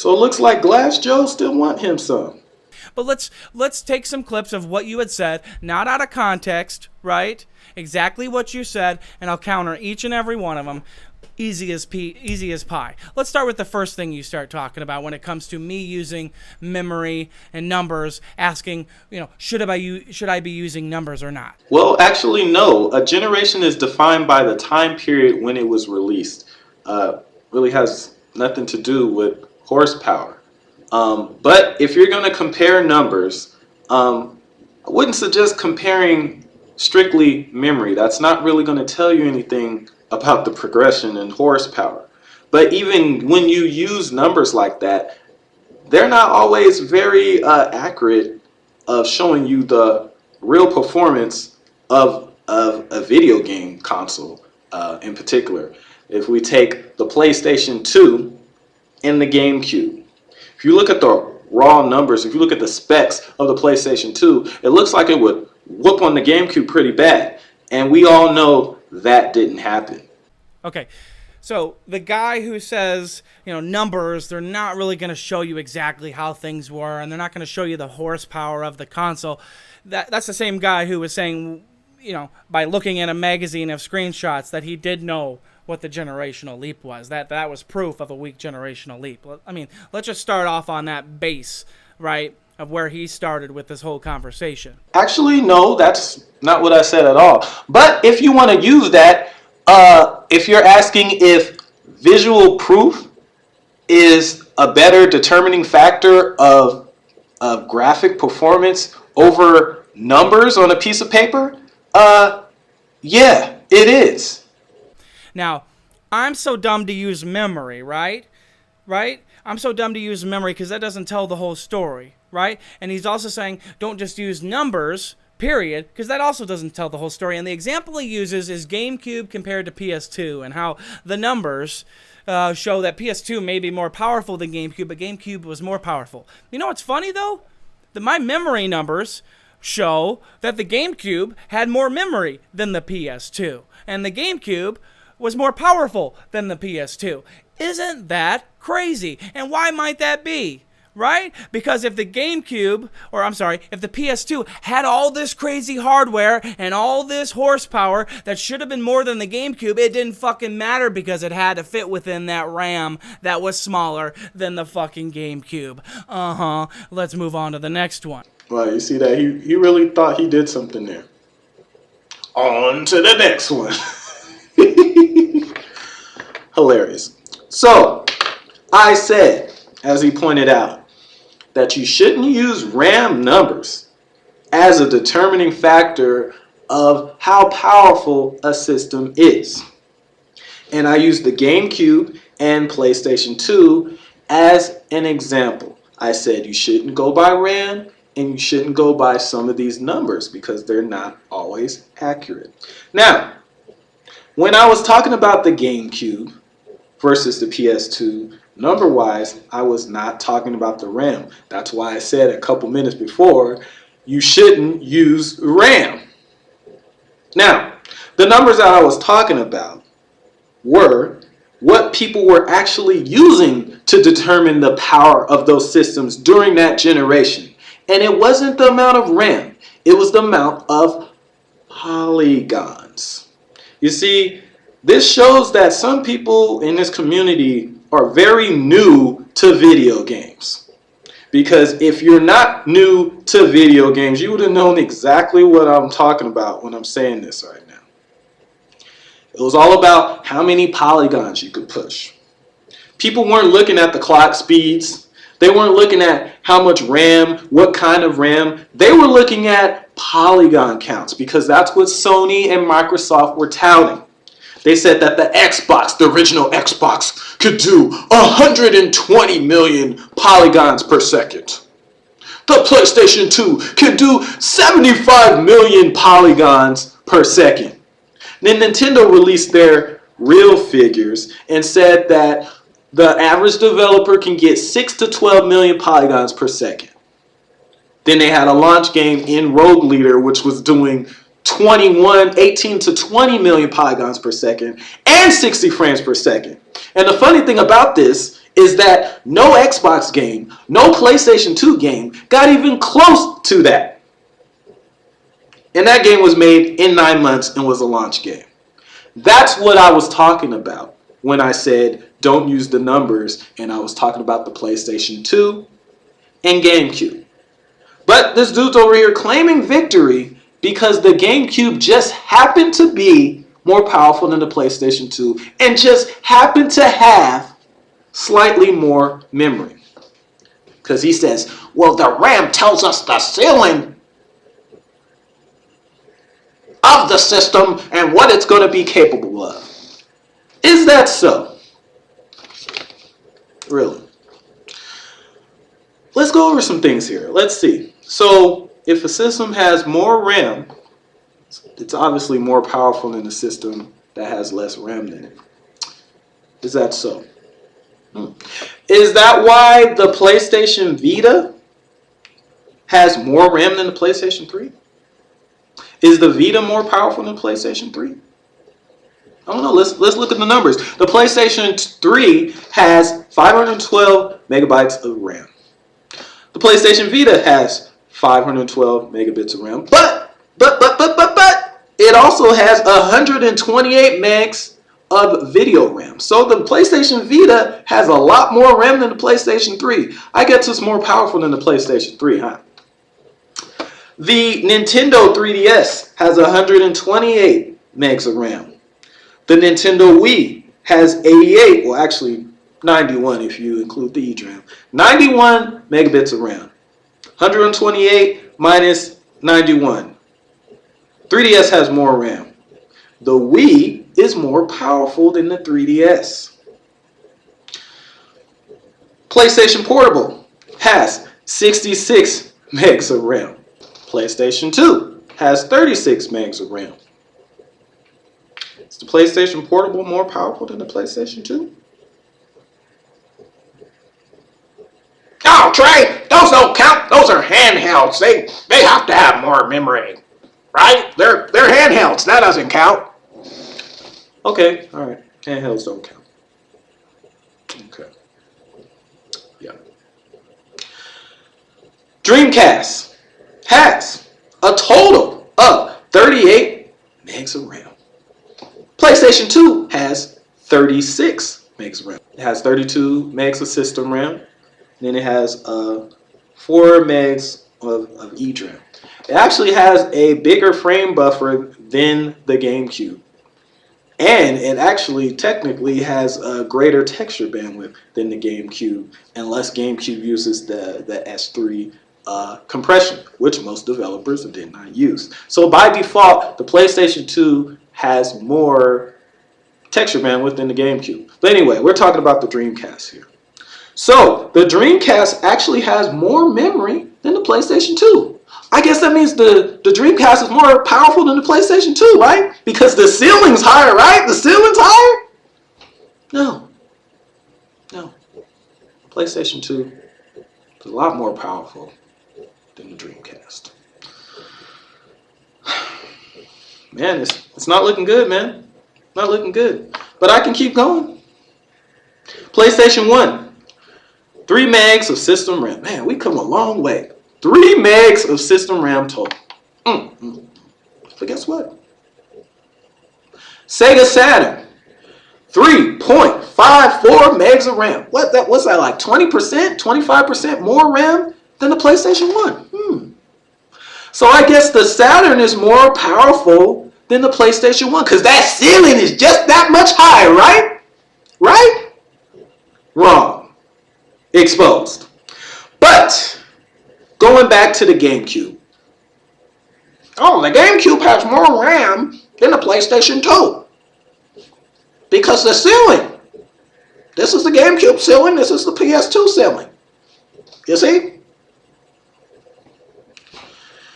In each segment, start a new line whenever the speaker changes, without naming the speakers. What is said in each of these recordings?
So it looks like Glass Joe still want him some.
But let's take some clips of what you had said, not out of context, right? Exactly what you said, and I'll counter each and every one of them. Easy as pie. Let's start with the first thing you start talking about when it comes to me using memory and numbers, asking, should I be using numbers or not?
Well, actually, no. A generation is defined by the time period when it was released. Really has nothing to do with horsepower. But if you're going to compare numbers, I wouldn't suggest comparing strictly memory. That's not really going to tell you anything about the progression in horsepower. But even when you use numbers like that, they're not always very accurate of showing you the real performance of a video game console in particular. If we take the PlayStation 2 and the GameCube, if you look at the raw numbers, if you look at the specs of the PlayStation 2, it looks like it would whoop on the GameCube pretty bad. And we all know that didn't happen.
Okay, so the guy who says, numbers, they're not really going to show you exactly how things were, and they're not going to show you the horsepower of the console. That's the same guy who was saying, by looking at a magazine of screenshots, that he did know what the generational leap was. That was proof of a weak generational leap. I mean, let's just start off on that base, right, of where he started with this whole conversation.
Actually, no, that's not what I said at all. But if you want to use that, if you're asking if visual proof is a better determining factor of graphic performance over numbers on a piece of paper, yeah, it is.
Now, I'm so dumb to use memory, right? I'm so dumb to use memory because that doesn't tell the whole story, right? And he's also saying don't just use numbers, period, because that also doesn't tell the whole story. And the example he uses is GameCube compared to PS2 and how the numbers show that PS2 may be more powerful than GameCube, but GameCube was more powerful. You know what's funny, though? That my memory numbers show that the GameCube had more memory than the PS2, and the GameCube was more powerful than the PS2. Isn't that crazy? And why might that be? Right? Because if the GameCube, if the PS2 had all this crazy hardware and all this horsepower that should have been more than the GameCube, it didn't fucking matter because it had to fit within that RAM that was smaller than the fucking GameCube. Let's move on to the next one.
Well, you see that? He really thought he did something there. On to the next one. Hilarious. So, I said, as he pointed out, that you shouldn't use RAM numbers as a determining factor of how powerful a system is. And I used the GameCube and PlayStation 2 as an example. I said you shouldn't go by RAM and you shouldn't go by some of these numbers because they're not always accurate. Now, when I was talking about the GameCube versus the PS2, number-wise, I was not talking about the RAM. That's why I said a couple minutes before, you shouldn't use RAM. Now, the numbers that I was talking about were what people were actually using to determine the power of those systems during that generation. And it wasn't the amount of RAM. It was the amount of polygons. You see, this shows that some people in this community are very new to video games. Because if you're not new to video games, you would have known exactly what I'm talking about when I'm saying this right now. It was all about how many polygons you could push. People weren't looking at the clock speeds. They weren't looking at how much RAM, what kind of RAM. They were looking at polygon counts because that's what Sony and Microsoft were touting. They said that the Xbox, the original Xbox, could do 120 million polygons per second. The PlayStation 2 can do 75 million polygons per second. Then Nintendo released their real figures and said that the average developer can get 6 to 12 million polygons per second. Then they had a launch game in Rogue Leader, which was doing 18 to 20 million polygons per second and 60 frames per second. And the funny thing about this is that no Xbox game, no PlayStation 2 game got even close to that. And that game was made in 9 months and was a launch game. That's what I was talking about when I said don't use the numbers, and I was talking about the PlayStation 2 and GameCube. But this dude's over here claiming victory because the GameCube just happened to be more powerful than the PlayStation 2 and just happened to have slightly more memory. Because he says, well, the RAM tells us the ceiling of the system and what it's going to be capable of. Is that so? Really? Let's go over some things here. Let's see. So if a system has more RAM, it's obviously more powerful than a system that has less RAM in it. Is that so? Is that why the PlayStation Vita has more RAM than the PlayStation 3? Is the Vita more powerful than PlayStation 3? I don't know. Let's look at the numbers. The PlayStation 3 has 512 megabytes of RAM. The PlayStation Vita has 512 megabits of RAM. But it also has 128 megs of video RAM. So the PlayStation Vita has a lot more RAM than the PlayStation 3. I guess it's more powerful than the PlayStation 3, huh? The Nintendo 3DS has 128 megs of RAM. The Nintendo Wii has 88, well actually 91 if you include the eDRAM. 91 megabits of RAM. 128 minus 91. 3DS has more RAM. The Wii is more powerful than the 3DS. PlayStation Portable has 66 megs of RAM. PlayStation 2 has 36 megs of RAM. Is the PlayStation Portable more powerful than the PlayStation 2? Oh, Trey, those don't count. Those are handhelds. They have to have more memory, right? They're handhelds. That doesn't count. Okay, all right. Handhelds don't count. Okay. Yeah. Dreamcast has a total of 38 megs of RAM. PlayStation 2 has 36 megs of RAM. It has 32 megs of system RAM. Then it has 4 megs of eDRAM. It actually has a bigger frame buffer than the GameCube. And it actually technically has a greater texture bandwidth than the GameCube, unless GameCube uses the S3 compression, which most developers did not use. So by default, the PlayStation 2 has more texture bandwidth than the GameCube. But anyway, we're talking about the Dreamcast here. So the Dreamcast actually has more memory than the PlayStation 2. I guess that means the Dreamcast is more powerful than the PlayStation 2, right? Because the ceiling's higher, right? The ceiling's higher? No. PlayStation 2 is a lot more powerful than the Dreamcast. Man, it's not looking good, man. Not looking good. But I can keep going. PlayStation 1. 3 megs of system RAM. Man, we come a long way. 3 megs of system RAM total. But guess what? Sega Saturn. 3.54 megs of RAM. What's that like? 20%? 25% more RAM than the PlayStation 1? So I guess the Saturn is more powerful than the PlayStation 1 because that ceiling is just that much higher, right? Right? Wrong. Exposed. But going back to the GameCube. Oh, the GameCube has more RAM than the PlayStation 2. Because the ceiling. This is the GameCube ceiling. This is the PS2 ceiling. You see?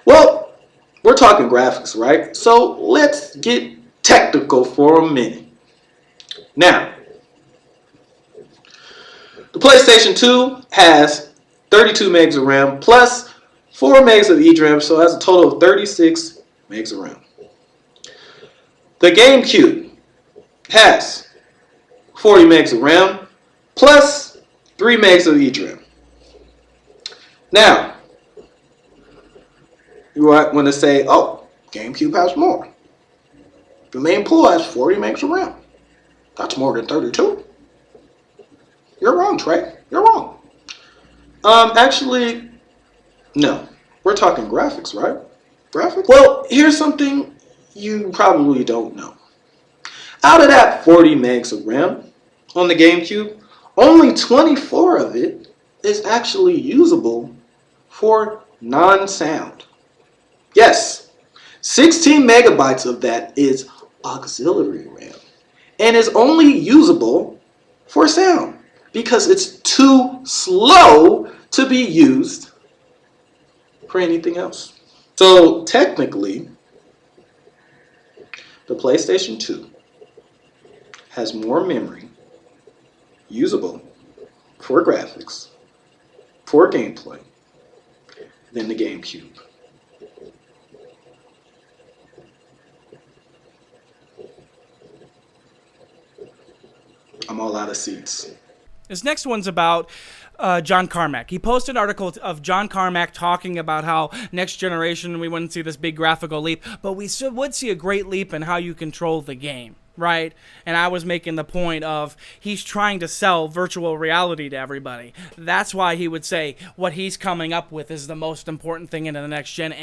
Well, we're talking graphics, right? So let's get technical for a minute. Now, the PlayStation 2 has 32 megs of RAM plus 4 megs of eDRAM, so that's a total of 36 megs of RAM. The GameCube has 40 megs of RAM plus 3 megs of each RAM. Now, you want to say, oh, GameCube has more. The main pool has 40 megs of RAM. That's more than 32. You're wrong, Trey. You're wrong. Actually, no. We're talking graphics, right? Graphics? Well, here's something you probably don't know. Out of that 40 megs of RAM on the GameCube, only 24 of it is actually usable for non-sound. Yes, 16 megabytes of that is auxiliary RAM and is only usable for sound because it's too slow to be used for anything else. So technically, the PlayStation 2 has more memory usable for graphics, for gameplay, than the GameCube. I'm all out of seats.
This next one's about John Carmack. He posted an article of John Carmack talking about how next generation we wouldn't see this big graphical leap, but we still would see a great leap in how you control the game, right? And I was making the point of he's trying to sell virtual reality to everybody. That's why he would say what he's coming up with is the most important thing in the next gen.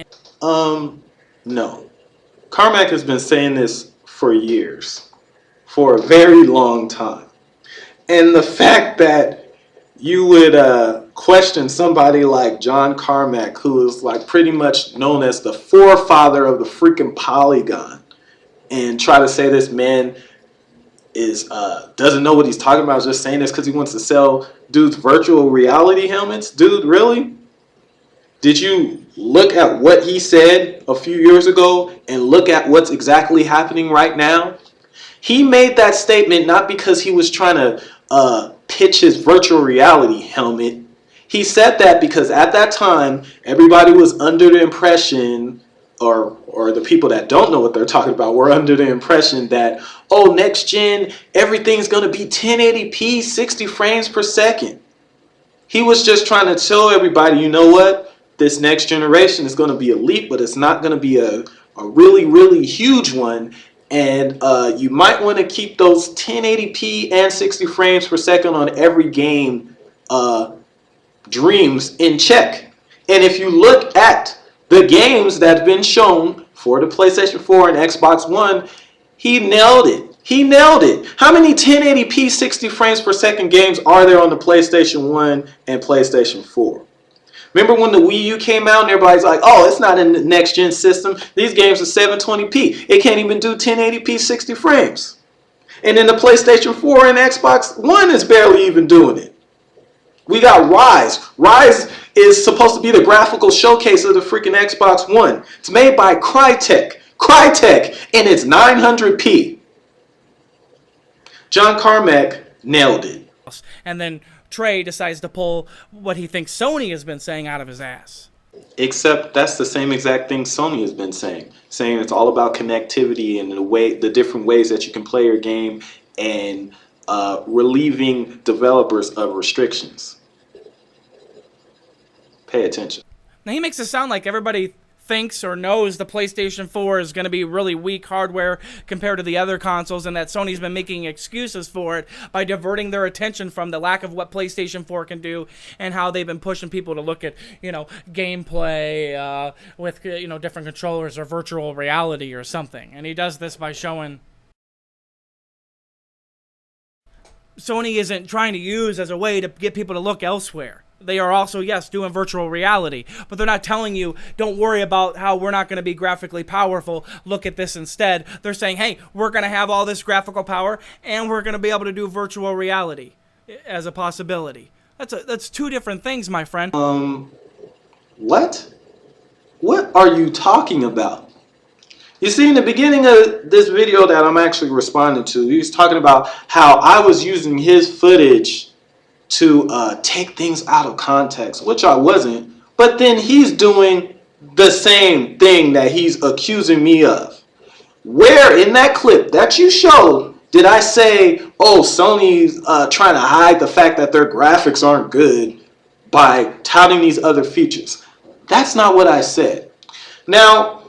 No. Carmack has been saying this for years, for a very long time. And the fact that you would question somebody like John Carmack, who is like pretty much known as the forefather of the freaking polygon, and try to say this man is doesn't know what he's talking about, just saying this because he wants to sell dudes virtual reality helmets. Dude, really? Did you look at what he said a few years ago and look at what's exactly happening right now? He made that statement not because he was trying to pitch his virtual reality helmet. He said that because at that time, everybody was under the impression, or the people that don't know what they're talking about were under the impression that, oh, next gen, everything's going to be 1080p, 60 frames per second. He was just trying to show everybody, you know what? This next generation is going to be a leap, but it's not going to be a really, really huge one. And you might want to keep those 1080p and 60 frames per second on every game dreams in check. And if you look at the games that have been shown for the PlayStation 4 and Xbox One, he nailed it. He nailed it. How many 1080p 60 frames per second games are there on the PlayStation 1 and PlayStation 4? Remember when the Wii U came out and everybody's like, oh, it's not in the next gen system. These games are 720p. It can't even do 1080p 60 frames. And then the PlayStation 4 and Xbox One is barely even doing it. We got Rise. Rise is supposed to be the graphical showcase of the freaking Xbox One. It's made by Crytek. Crytek, and it's 900p. John Carmack nailed it.
And then Trey decides to pull what he thinks Sony has been saying out of his ass.
Except that's the same exact thing Sony has been saying it's all about connectivity and the different ways that you can play your game and relieving developers of restrictions. Pay attention.
Now he makes it sound like everybody thinks or knows the PlayStation 4 is going to be really weak hardware compared to the other consoles, and that Sony's been making excuses for it by diverting their attention from the lack of what PlayStation 4 can do and how they've been pushing people to look at, gameplay with, different controllers or virtual reality or something. And he does this by showing Sony isn't trying to use as a way to get people to look elsewhere. They are also, yes, doing virtual reality, but they're not telling you, don't worry about how we're not going to be graphically powerful. Look at this instead. They're saying, hey, we're going to have all this graphical power, and we're going to be able to do virtual reality as a possibility. That's two different things, my friend.
What? What are you talking about? You see, in the beginning of this video that I'm actually responding to, he's talking about how I was using his footage to take things out of context, which I wasn't. But then he's doing the same thing that he's accusing me of. Where in that clip that you showed Did I say, oh, Sony's trying to hide the fact that their graphics aren't good by touting these other features? That's not what I said. Now,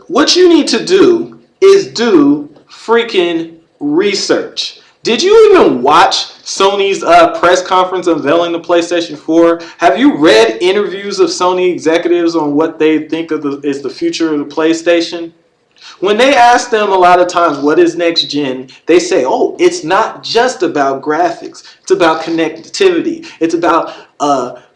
what you need to do is do freaking research. Did you even watch Sony's press conference unveiling the PlayStation 4? Have you read interviews of Sony executives on what they think is the future of the PlayStation? When they ask them a lot of times what is next gen, they say, oh, it's not just about graphics. It's about connectivity. It's about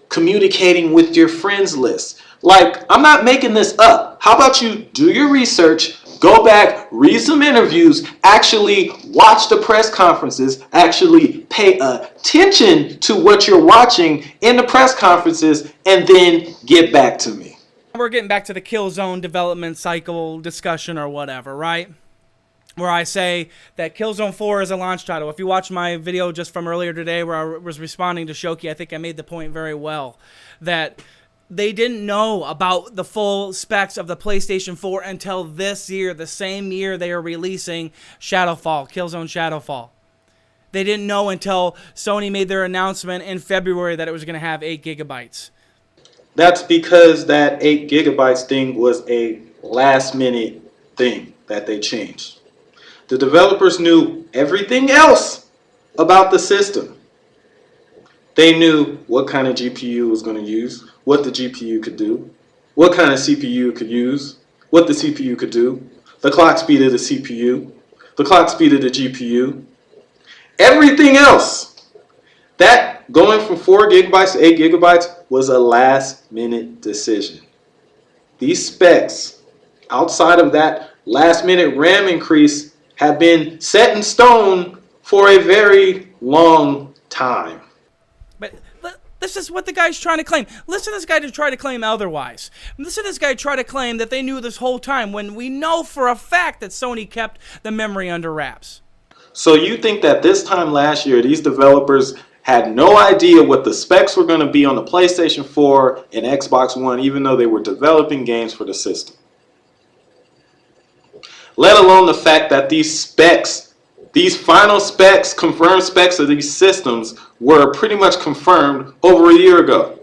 communicating with your friends list. Like, I'm not making this up. How about you do your research, go back, read some interviews, actually watch the press conferences, actually pay attention to what you're watching in the press conferences, and then get back to me.
We're getting back to the Killzone development cycle discussion or whatever, right? Where I say that Killzone 4 is a launch title. If you watch my video just from earlier today where I was responding to Shoki, I think I made the point very well that they didn't know about the full specs of the PlayStation 4 until this year, the same year they are releasing Shadowfall, Killzone Shadowfall. They didn't know until Sony made their announcement in February that it was going to have 8 gigabytes.
That's because that 8 gigabytes thing was a last minute thing that they changed. The developers knew everything else about the system. They knew what kind of GPU it was going to use, what the GPU could do, what kind of CPU it could use, what the CPU could do, the clock speed of the CPU, the clock speed of the GPU, everything else. That going from 4 gigabytes to 8 gigabytes was a last minute decision. These specs, outside of that last minute RAM increase, have been set in stone for a very long time.
But this is what the guy's trying to claim. Listen to this guy to try to claim otherwise. Listen to this guy try to claim that they knew this whole time when we know for a fact that Sony kept the memory under wraps.
So you think that this time last year, these developers had no idea what the specs were going to be on the PlayStation 4 and Xbox One, even though they were developing games for the system? Let alone the fact that these specs, these final specs, confirmed specs of these systems were pretty much confirmed over a year ago.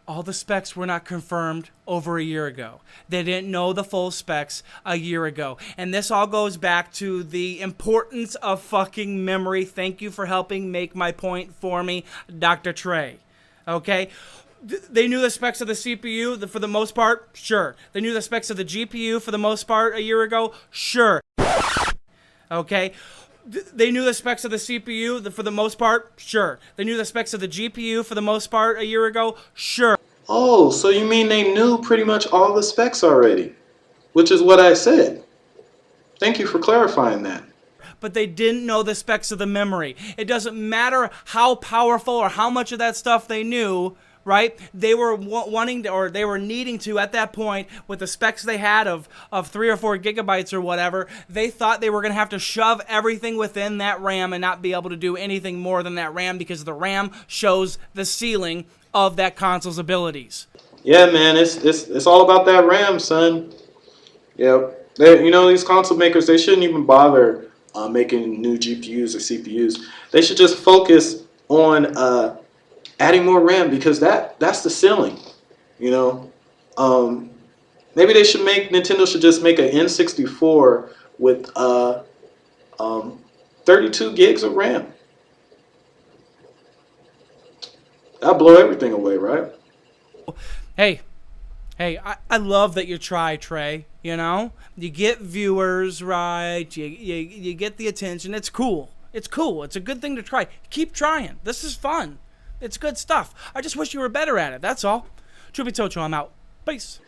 All the specs were not confirmed over a year ago. They didn't know the full specs a year ago. And this all goes back to the importance of fucking memory. Thank you for helping make my point for me, Dr. Trey. Okay? They knew the specs of the CPU for the most part? Sure. They knew the specs of the GPU for the most part a year ago? Sure. Okay? They knew the specs of the CPU for the most part? Sure. They knew the specs of the GPU for the most part a year ago? Sure.
Oh, so you mean they knew pretty much all the specs already, which is what I said. Thank you for clarifying that.
But they didn't know the specs of the memory. It doesn't matter how powerful or how much of that stuff they knew, right? They were wanting to, or they were needing to at that point with the specs they had of 3 or 4 gigabytes or whatever. They thought they were going to have to shove everything within that RAM and not be able to do anything more than that RAM because the RAM shows the ceiling of that console's abilities.
Yeah, man, it's all about that RAM, son. Yeah, these console makers, they shouldn't even bother making new GPUs or CPUs. They should just focus on adding more RAM because that's the ceiling. Maybe Nintendo should just make an N64 with 32 gigs of RAM. That'll blow everything away, right?
Hey, I love that you try, Trey. You get viewers, right? You get the attention. It's cool. It's cool. It's a good thing to try. Keep trying. This is fun. It's good stuff. I just wish you were better at it. That's all. Chubby Tocho, I'm out. Peace.